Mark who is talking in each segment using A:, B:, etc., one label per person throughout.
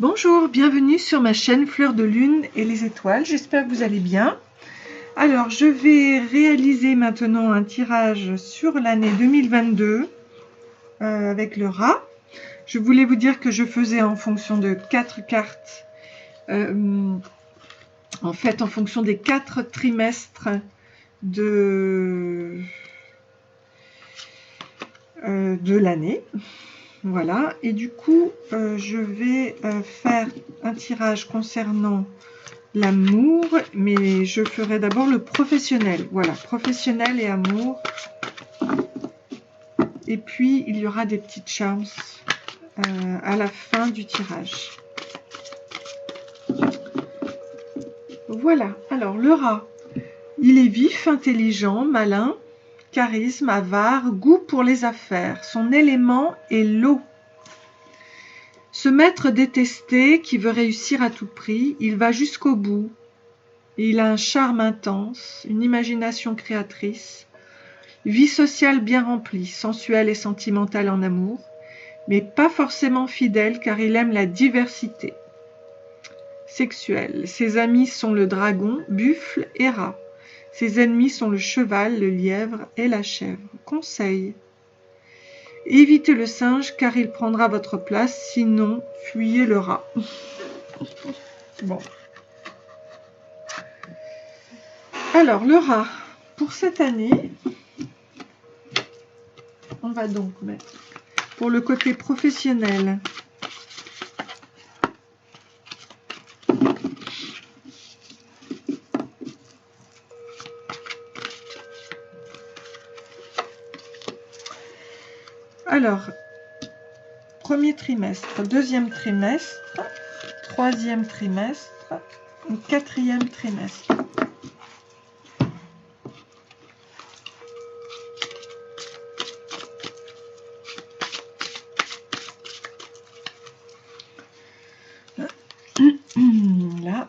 A: Bonjour, bienvenue sur ma chaîne Fleur de Lune et les étoiles, j'espère que vous allez bien. Alors, je vais réaliser maintenant un tirage sur l'année 2022 avec le rat. Je voulais vous dire que je faisais en fonction de 4 cartes, en fait en fonction des 4 trimestres de l'année. Voilà, et du coup, je vais faire un tirage concernant l'amour, mais je ferai d'abord le professionnel. Voilà, professionnel et amour. Et puis, il y aura des petites charms à la fin du tirage. Voilà, alors le rat, il est vif, intelligent, malin, charisme, avare, goût pour les affaires. Son élément est l'eau. Ce maître détesté qui veut réussir à tout prix, il va jusqu'au bout. Il a un charme intense, une imagination créatrice, vie sociale bien remplie, sensuelle et sentimentale en amour, mais pas forcément fidèle car il aime la diversité sexuelle. Ses amis sont le dragon, buffle et rat. Ses ennemis sont le cheval, le lièvre et la chèvre. Conseil: évitez le singe car il prendra votre place, sinon fuyez le rat. Bon. Alors, le rat, pour cette année, on va donc mettre pour le côté professionnel. Alors, premier trimestre, deuxième trimestre, troisième trimestre, quatrième trimestre. Là.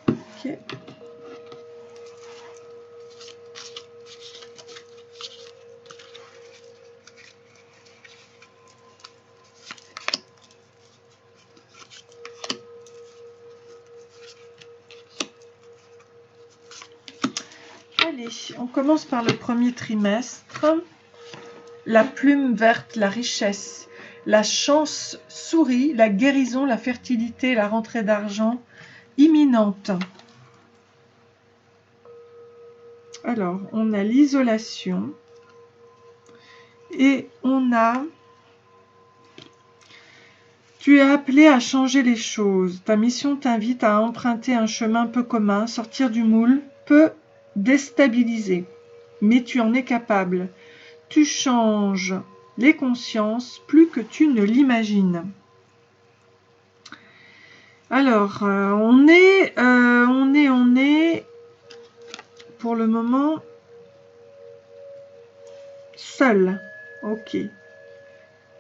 A: Ok. Allez, on commence par le premier trimestre. La plume verte, la richesse, la chance sourit, la guérison, la fertilité, la rentrée d'argent imminente. Alors, on a l'isolation et on a... Tu es appelé à changer les choses. Ta mission t'invite à emprunter un chemin peu commun. Sortir du moule peut déstabiliser, mais tu en es capable. Tu changes les consciences plus que tu ne l'imagines. Alors, on est pour le moment seul. Ok.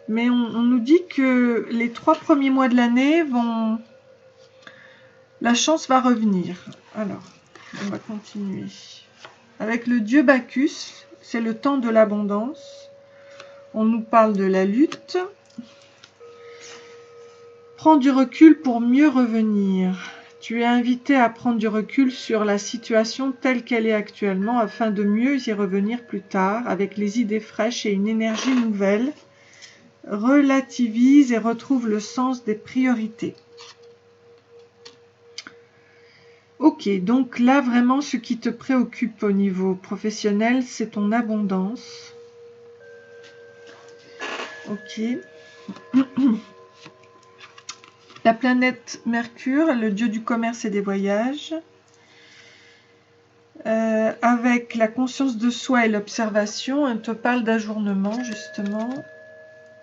A: Mais on nous dit que les 3 premiers mois de l'année vont... La chance va revenir. Alors, on va continuer. Avec le dieu Bacchus, c'est le temps de l'abondance. On nous parle de la lutte. Prends du recul pour mieux revenir. Tu es invité à prendre du recul sur la situation telle qu'elle est actuellement afin de mieux y revenir plus tard avec les idées fraîches et une énergie nouvelle. Relativise et retrouve le sens des priorités. Ok, donc là vraiment ce qui te préoccupe au niveau professionnel, c'est ton abondance. Ok. La planète Mercure, le dieu du commerce et des voyages. Avec la conscience de soi et l'observation, on te parle d'ajournement justement.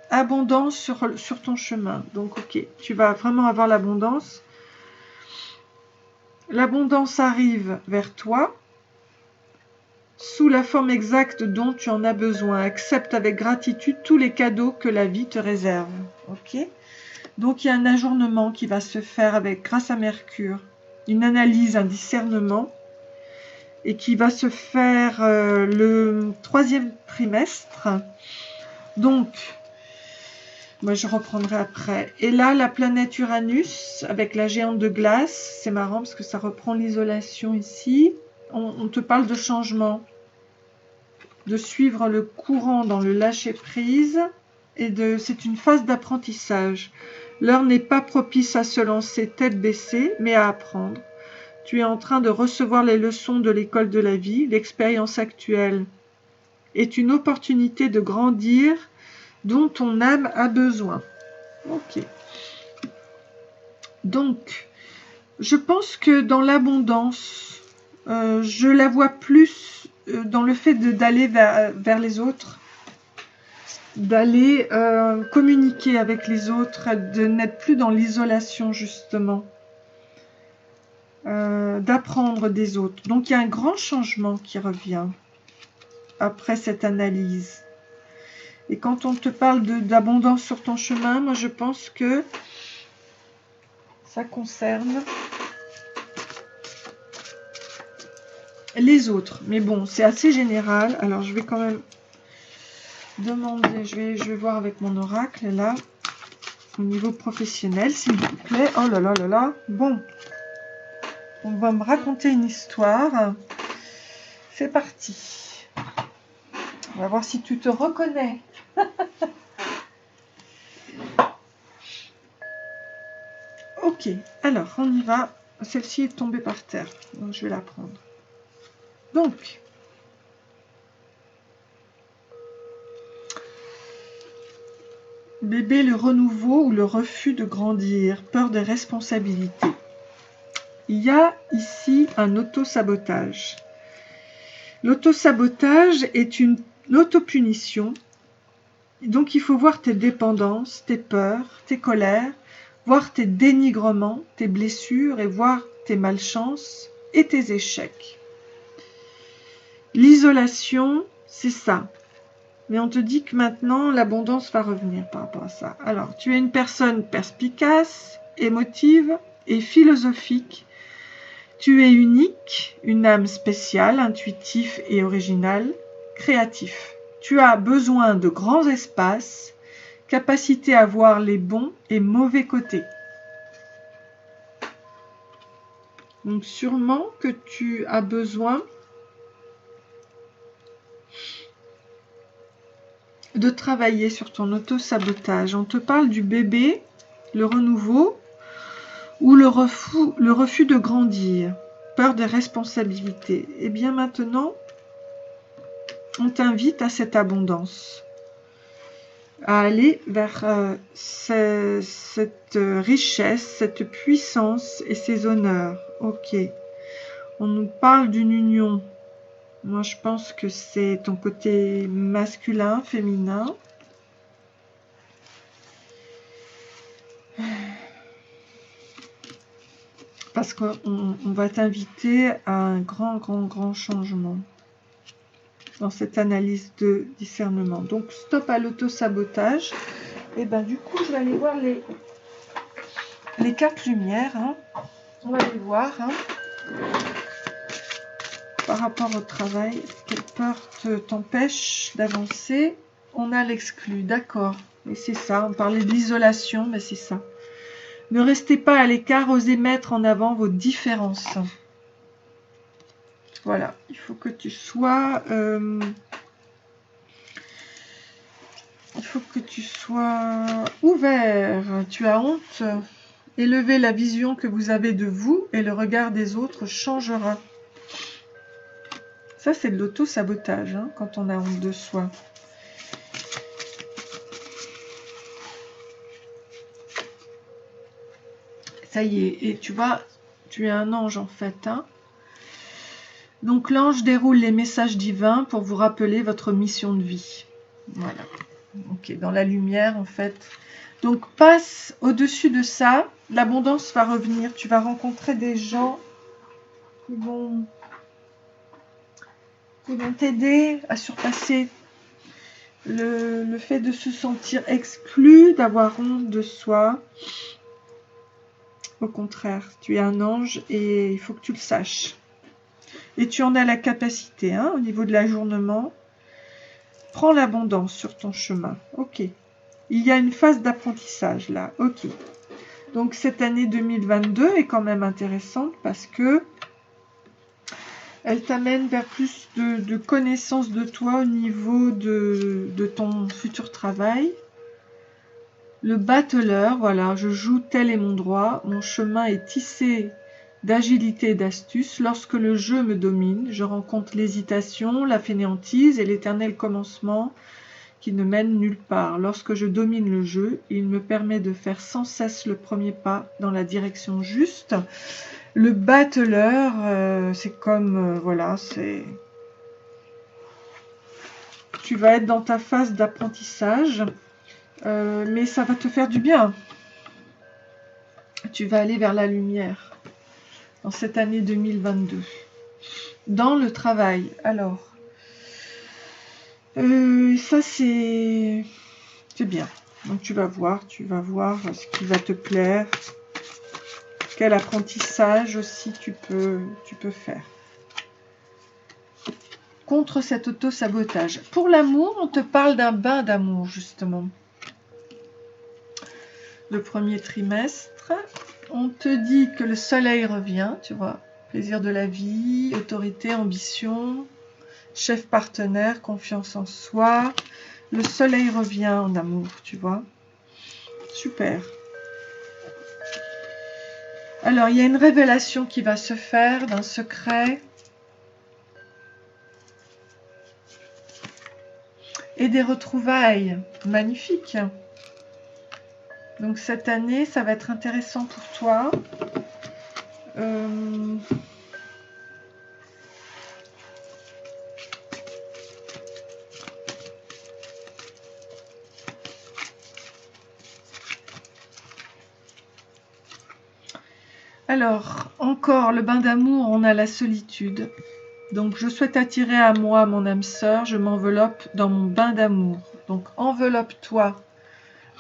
A: Abondance sur ton chemin. Donc ok, tu vas vraiment avoir l'abondance. L'abondance arrive vers toi sous la forme exacte dont tu en as besoin. Accepte avec gratitude tous les cadeaux que la vie te réserve. Ok ? Donc il y a un ajournement qui va se faire grâce à Mercure. Une analyse, un discernement. et qui va se faire le 3e trimestre. Donc, moi je reprendrai après. Et là, la planète Uranus avec la géante de glace, c'est marrant parce que ça reprend l'isolation ici. On te parle de changement, de suivre le courant dans le lâcher-prise, et c'est une phase d'apprentissage. L'heure n'est pas propice à se lancer tête baissée, mais à apprendre. Tu es en train de recevoir les leçons de l'école de la vie. L'expérience actuelle est une opportunité de grandir dont ton âme a besoin. Ok. Donc, je pense que dans l'abondance, je la vois plus dans le fait d'aller vers les autres, d'aller communiquer avec les autres, de n'être plus dans l'isolation justement, d'apprendre des autres. Donc il y a un grand changement qui revient après cette analyse. Et quand on te parle d'abondance sur ton chemin, moi je pense que ça concerne les autres. Mais bon, c'est assez général. Alors je vais quand même demander, je vais voir avec mon oracle là, au niveau professionnel, s'il vous plaît. Oh là là là là. Bon, on va me raconter une histoire. C'est parti. On va voir si tu te reconnais. Ok, alors on y va. Celle-ci est tombée par terre, donc je vais la prendre. Donc, bébé, le renouveau ou le refus de grandir, peur des responsabilités. Il y a ici un auto-sabotage. L'auto-sabotage est une auto-punition. Donc il faut voir tes dépendances, tes peurs, tes colères, voir tes dénigrements, tes blessures et voir tes malchances et tes échecs. L'isolation, c'est ça. Mais on te dit que maintenant, l'abondance va revenir par rapport à ça. Alors, tu es une personne perspicace, émotive et philosophique. Tu es unique, une âme spéciale, intuitif et original, créatif. Tu as besoin de grands espaces, capacité à voir les bons et mauvais côtés. Donc sûrement que tu as besoin de travailler sur ton auto-sabotage. On te parle du bébé, le renouveau, ou le refus de grandir, peur des responsabilités. Et bien maintenant, on t'invite à cette abondance, à aller vers cette richesse, cette puissance et ces honneurs. Ok, on nous parle d'une union. Moi, je pense que c'est ton côté masculin, féminin. Parce qu'on va t'inviter à un grand changement dans cette analyse de discernement. Donc, stop à l'auto-sabotage. Et ben du coup, je vais aller voir les cartes lumière. Hein. On va les voir. Hein. Par rapport au travail, quelle peur t'empêche d'avancer? On a l'exclu, d'accord. Et c'est ça, on parlait de l'isolation, mais c'est ça. Ne restez pas à l'écart, osez mettre en avant vos différences. Voilà, il faut que tu sois... il faut que tu sois ouvert. Tu as honte. Élevez la vision que vous avez de vous et le regard des autres changera. Ça, c'est de l'auto-sabotage, hein, quand on a honte de soi. Ça y est, et tu vois, tu es un ange en fait. Hein. Donc l'ange déroule les messages divins pour vous rappeler votre mission de vie. Voilà. Ok, dans la lumière en fait. Donc passe au-dessus de ça, l'abondance va revenir. Tu vas rencontrer des gens qui vont t'aider à surpasser le fait de se sentir exclu, d'avoir honte de soi. Au contraire, tu es un ange et il faut que tu le saches. Et tu en as la capacité, hein, au niveau de l'ajournement. Prends l'abondance sur ton chemin. Ok. Il y a une phase d'apprentissage là. Ok. Donc cette année 2022 est quand même intéressante parce que elle t'amène vers plus de connaissance de toi au niveau de ton futur travail. Le battleur, voilà, je joue tel est mon droit, mon chemin est tissé d'agilité et d'astuce. Lorsque le jeu me domine, je rencontre l'hésitation, la fainéantise et l'éternel commencement qui ne mène nulle part. Lorsque je domine le jeu, il me permet de faire sans cesse le premier pas dans la direction juste. Le battleur, c'est comme, voilà, c'est... Tu vas être dans ta phase d'apprentissage, mais ça va te faire du bien. Tu vas aller vers la lumière dans cette année 2022. Dans le travail, alors, ça c'est bien. Donc tu vas voir ce qui va te plaire, quel apprentissage aussi tu peux faire. Contre cet auto-sabotage. Pour l'amour, on te parle d'un bain d'amour, justement. Le premier trimestre, on te dit que le soleil revient, tu vois. Plaisir de la vie, autorité, ambition, chef partenaire, confiance en soi. Le soleil revient en amour, tu vois. Super. Alors, il y a une révélation qui va se faire d'un secret. Et des retrouvailles magnifiques. Donc cette année, ça va être intéressant pour toi. Alors, encore le bain d'amour, on a la solitude. Donc, je souhaite attirer à moi mon âme sœur, je m'enveloppe dans mon bain d'amour. Donc, enveloppe-toi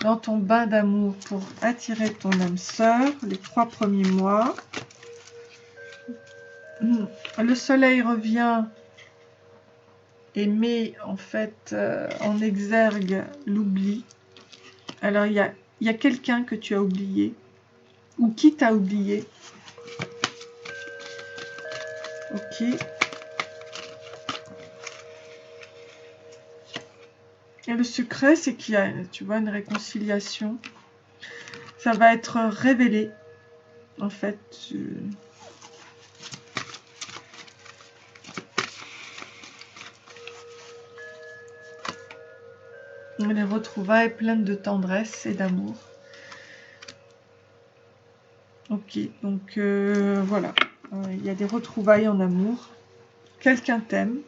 A: dans ton bain d'amour pour attirer ton âme sœur les 3 premiers mois. Le soleil revient et met en fait en exergue l'oubli. Alors, il y a quelqu'un que tu as oublié ou qui t'a oublié. Ok. Et le secret, c'est qu'il y a, tu vois, une réconciliation. Ça va être révélé, en fait. Les retrouvailles pleines de tendresse et d'amour. Ok, donc voilà. Il y a des retrouvailles en amour. Quelqu'un t'aime.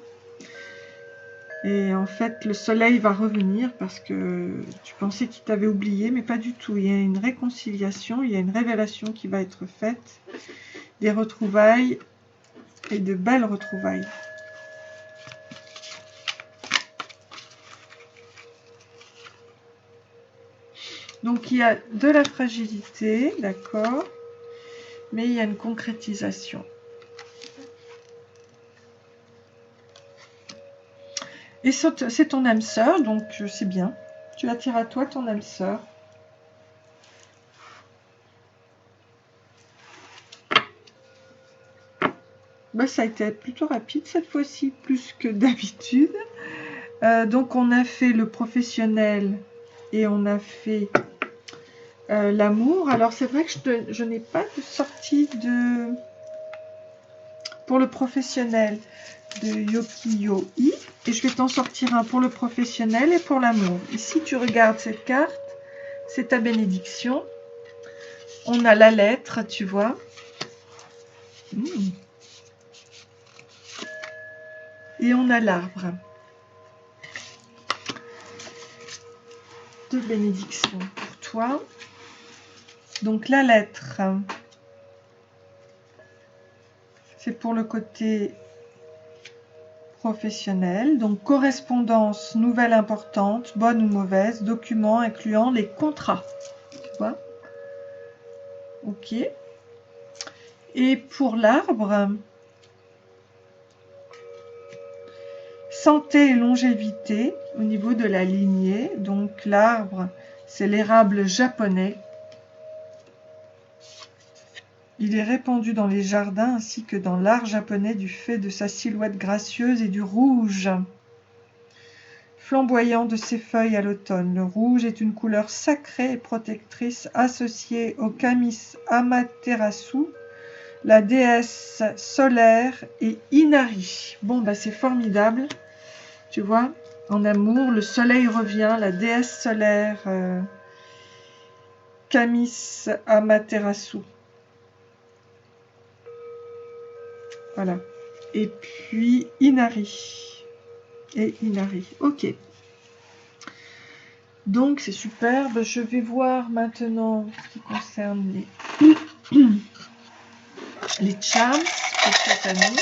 A: Et en fait, le soleil va revenir parce que tu pensais qu'il t'avait oublié, mais pas du tout. Il y a une réconciliation, il y a une révélation qui va être faite. Des retrouvailles et de belles retrouvailles. Donc il y a de la fragilité, d'accord, mais il y a une concrétisation. Et c'est ton âme sœur, donc c'est bien. Tu attires à toi ton âme sœur. Bah, ça a été plutôt rapide cette fois-ci, plus que d'habitude. Donc on a fait le professionnel et on a fait l'amour. Alors c'est vrai que je n'ai pas de sortie pour le professionnel de Yoki-Yoi. Et je vais t'en sortir un pour le professionnel et pour l'amour. Ici, tu regardes cette carte, c'est ta bénédiction. On a la lettre, tu vois. Et on a l'arbre. De bénédiction pour toi. Donc la lettre, c'est pour le côté professionnel. Donc correspondance, nouvelle importante, bonne ou mauvaise, documents incluant les contrats. Tu vois? Ok. Et pour l'arbre, santé et longévité au niveau de la lignée. Donc l'arbre, c'est l'érable japonais. Il est répandu dans les jardins ainsi que dans l'art japonais du fait de sa silhouette gracieuse et du rouge flamboyant de ses feuilles à l'automne. Le rouge est une couleur sacrée et protectrice associée au Kami Amaterasu, la déesse solaire, et Inari. Bon, bah c'est formidable. Tu vois, en amour, le soleil revient, la déesse solaire, Kami Amaterasu. Voilà. Et puis Inari. Et Inari. Ok. Donc c'est superbe. Je vais voir maintenant ce qui concerne les charms pour cette année.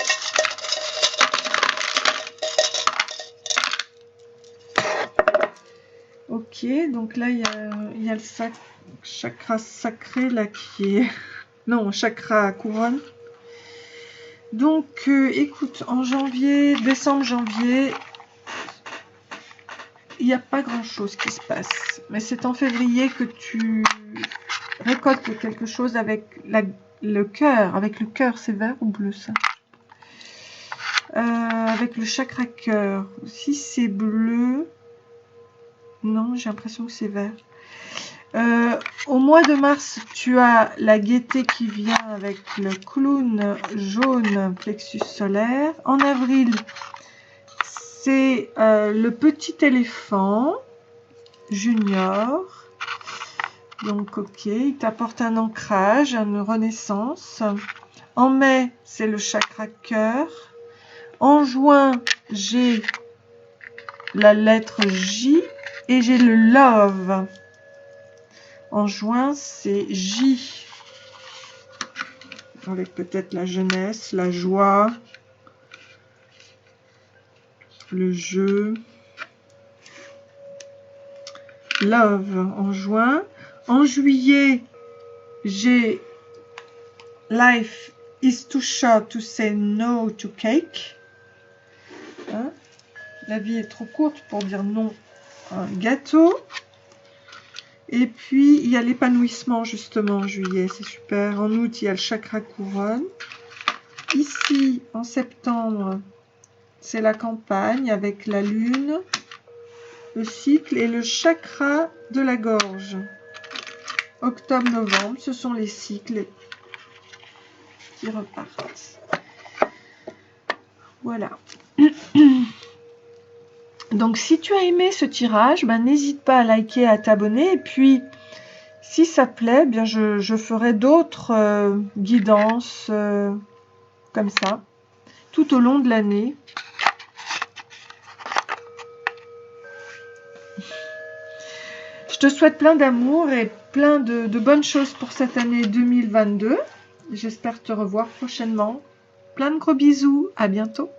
A: Ok, donc là il y a le chakra sacré là qui est... Non, chakra couronne. Donc écoute, en janvier, décembre, janvier, il n'y a pas grand chose qui se passe. Mais c'est en février que tu récoltes quelque chose avec le cœur. Avec le cœur, c'est vert ou bleu ça? Avec le chakra cœur. Si c'est bleu, non, j'ai l'impression que c'est vert. Au mois de mars, tu as la gaieté qui vient avec le clown jaune plexus solaire. En avril, c'est le petit éléphant junior. Donc, ok, il t'apporte un ancrage, une renaissance. En mai, c'est le chakra cœur. En juin, j'ai la lettre J et j'ai le love. En juin, c'est J. Avec peut-être la jeunesse, la joie, le jeu. Love en juin. En juillet, j'ai Life is too short to say no to cake. Hein? La vie est trop courte pour dire non à un gâteau. Et puis, il y a l'épanouissement justement en juillet, c'est super. En août, il y a le chakra couronne. Ici, en septembre, c'est la campagne avec la lune, le cycle et le chakra de la gorge. Octobre-novembre, ce sont les cycles qui repartent. Voilà. Donc, si tu as aimé ce tirage, ben, n'hésite pas à liker, à t'abonner. Et puis, si ça plaît, bien, je ferai d'autres guidances comme ça, tout au long de l'année. Je te souhaite plein d'amour et plein de bonnes choses pour cette année 2022. J'espère te revoir prochainement. Plein de gros bisous. À bientôt.